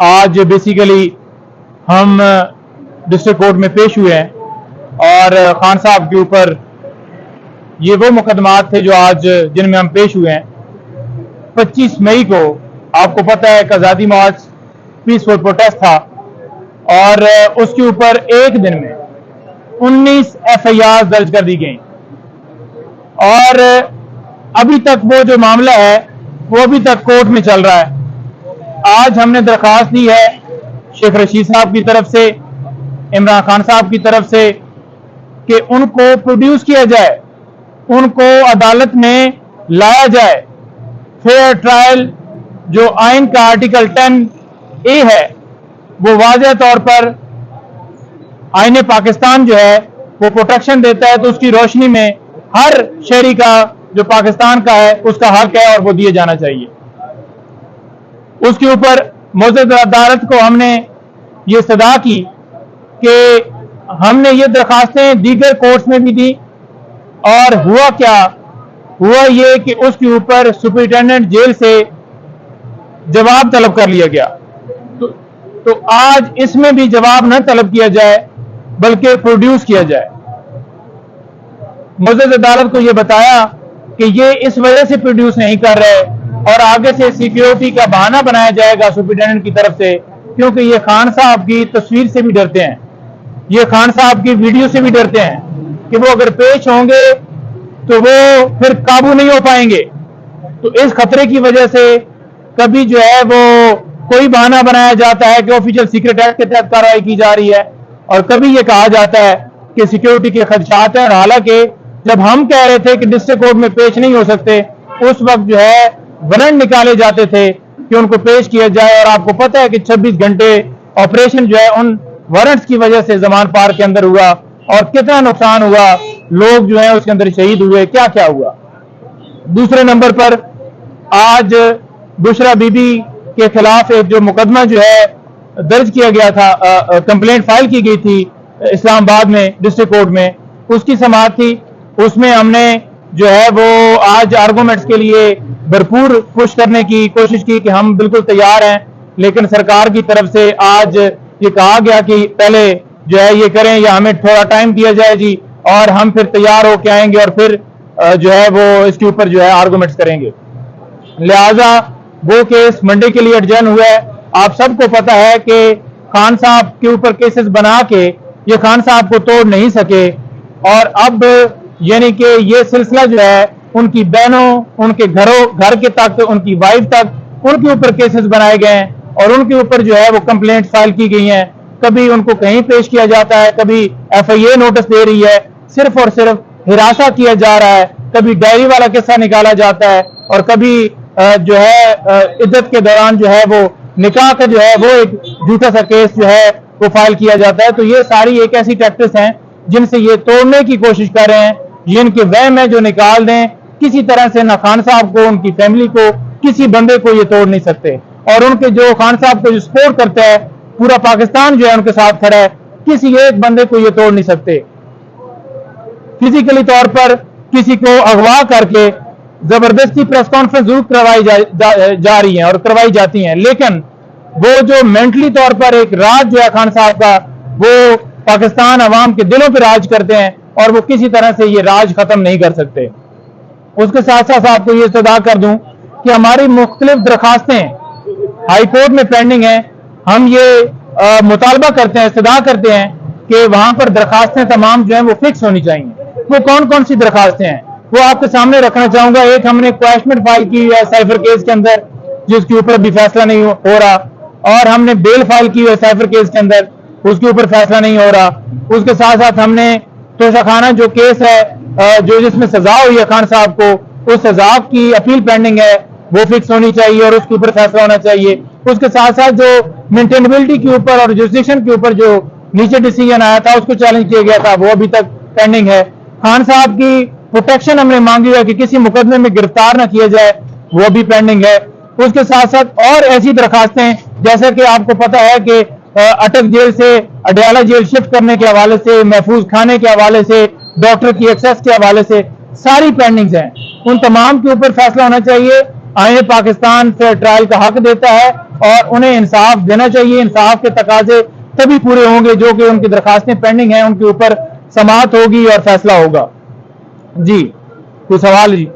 आज बेसिकली हम district court में पेश हुए हैं और खान साहब के ऊपर ये वो मुकदमात थे जो आज जिनमें हम पेश हुए हैं। 25 मई को आपको पता है कि आज़ादी मार्च पीसफुल प्रोटेस्ट था और उसके ऊपर एक दिन में 19 FIR दर्ज कर दी गई और अभी तक वो जो मामला है वो अभी तक कोर्ट में चल रहा है। आज हमने दरखास्त दी है शेख रशीद साहब की तरफ से, इमरान खान साहब की तरफ से कि उनको प्रोड्यूस किया जाए, उनको अदालत में लाया जाए। फेयर ट्रायल जो आइन का आर्टिकल 10A है वो वाज़ेह तौर पर आईने पाकिस्तान जो है वो प्रोटेक्शन देता है, तो उसकी रोशनी में हर शहरी का जो पाकिस्तान का है उसका हक है और वो दिए जाना चाहिए। उसके ऊपर मौजूदा अदालत को हमने ये सदा की कि हमने ये दरखास्तें दीगर कोर्ट्स में भी दी और हुआ क्या, हुआ ये कि उसके ऊपर सुपरिटेंडेंट जेल से जवाब तलब कर लिया गया। तो आज इसमें भी जवाब न तलब किया जाए बल्कि प्रोड्यूस किया जाए। मौजूदा अदालत को यह बताया कि ये इस वजह से प्रोड्यूस नहीं कर रहे और आगे से सिक्योरिटी का बहाना बनाया जाएगा सुपरिटेंडेंट की तरफ से, क्योंकि ये खान साहब की तस्वीर से भी डरते हैं, ये खान साहब की वीडियो से भी डरते हैं कि वो अगर पेश होंगे तो वो फिर काबू नहीं हो पाएंगे। तो इस खतरे की वजह से कभी जो है वो कोई बहाना बनाया जाता है कि ऑफिशियल सीक्रेट एक्ट के तहत कार्रवाई की जा रही है और कभी ये कहा जाता है कि सिक्योरिटी के खदशात हैं। और हालांकि जब हम कह रहे थे कि डिस्ट्रिक्ट कोर्ट में पेश नहीं हो सकते, उस वक्त जो है वारंट निकाले जाते थे कि उनको पेश किया जाए। और आपको पता है कि 26 घंटे ऑपरेशन जो है उन वारंट्स की वजह से जमान पार्क के अंदर हुआ और कितना नुकसान हुआ, लोग जो है उसके अंदर शहीद हुए, क्या क्या हुआ। दूसरे नंबर पर आज बुशरा बीबी के खिलाफ एक जो मुकदमा जो है दर्ज किया गया था, कंप्लेंट फाइल की गई थी इस्लामाबाद में डिस्ट्रिक्ट कोर्ट में, उसकी समाअत थी। उसमें हमने जो है वो आज आर्गूमेंट्स के लिए भरपूर पुश करने की कोशिश की कि हम बिल्कुल तैयार हैं, लेकिन सरकार की तरफ से आज ये कहा गया कि पहले जो है ये करें या हमें थोड़ा टाइम दिया जाए जी, और हम फिर तैयार होके आएंगे और फिर जो है वो इसके ऊपर जो है आर्गूमेंट्स करेंगे। लिहाजा वो केस मंडे के लिए एडजर्न हुआ है। आप सबको पता है कि खान साहब के ऊपर केसेस बना के ये खान साहब को तोड़ नहीं सके और अब यानी कि ये सिलसिला जो है उनकी बहनों, उनके घर के तक, उनकी वाइफ तक, उनके ऊपर केसेस बनाए गए हैं और उनके ऊपर जो है वो कंप्लेंट फाइल की गई हैं। कभी उनको कहीं पेश किया जाता है, कभी FIA नोटिस दे रही है, सिर्फ और सिर्फ हिरासा किया जा रहा है, कभी डायरी वाला किस्सा निकाला जाता है और कभी जो है इद्दत के दौरान जो है वो निकाह का जो है वो एक झूठा सा केस जो है वो फाइल किया जाता है। तो ये सारी एक ऐसी टैक्टिक्स हैं जिनसे ये तोड़ने की कोशिश कर रहे हैं, ये इनके वहम है जो निकाल दें। किसी तरह से ना खान साहब को, उनकी फैमिली को, किसी बंदे को ये तोड़ नहीं सकते। और उनके जो खान साहब को जो सपोर्ट करता है, पूरा पाकिस्तान जो है उनके साथ खड़ा है, किसी एक बंदे को ये तोड़ नहीं सकते। फिजिकली तौर पर किसी को अगवा करके जबरदस्ती प्रेस कॉन्फ्रेंस जरूर करवाई जा रही है और करवाई जाती हैं, लेकिन वो जो मेंटली तौर पर एक राज जो है खान साहब का, वो पाकिस्तान अवाम के दिलों पर राज करते हैं और वो किसी तरह से ये राज खत्म नहीं कर सकते। उसके साथ साथ आपको ये सदा कर दूं कि हमारी मुख्तलिफ दरखास्तें हाई कोर्ट में पेंडिंग हैं। हम ये मुतालबा करते हैं, सदा करते हैं कि वहां पर दरखास्तें तमाम जो है वो फिक्स होनी चाहिए। वो कौन कौन सी दरखास्तें हैं वो आपके सामने रखना चाहूंगा। एक, हमने क्वेश्चन फाइल की है साइफर केस के अंदर जिसके ऊपर भी फैसला नहीं हो रहा, और हमने बेल फाइल की है साइफर केस के अंदर, उसके ऊपर फैसला नहीं हो रहा। उसके साथ साथ हमने तोशाखाना जो केस है जो जिसमें सजा हुई है खान साहब को, उस सजा की अपील पेंडिंग है, वो फिक्स होनी चाहिए और उसके ऊपर फैसला होना चाहिए। उसके साथ साथ जो मेंटेनेबिलिटी के ऊपर और जुरिसडिक्शन के ऊपर जो नीचे डिसीजन आया था उसको चैलेंज किया गया था, वो अभी तक पेंडिंग है। खान साहब की प्रोटेक्शन हमने मांगी है कि किसी मुकदमे में गिरफ्तार न किया जाए, वो भी पेंडिंग है। उसके साथ साथ और ऐसी दरखास्तें जैसे कि आपको पता है कि अटक जेल से अडयाला जेल शिफ्ट करने के हवाले से, महफूज खाने के हवाले से, डॉक्टर की एक्सेस के हवाले से सारी पेंडिंग्स हैं। उन तमाम के ऊपर फैसला होना चाहिए आईन पाकिस्तान से ट्रायल का हक देता है और उन्हें इंसाफ देना चाहिए। इंसाफ के तकाजे तभी पूरे होंगे जो कि उनकी दरखास्तें पेंडिंग हैं उनके ऊपर समाअत होगी और फैसला होगा। जी, कोई सवाल जी?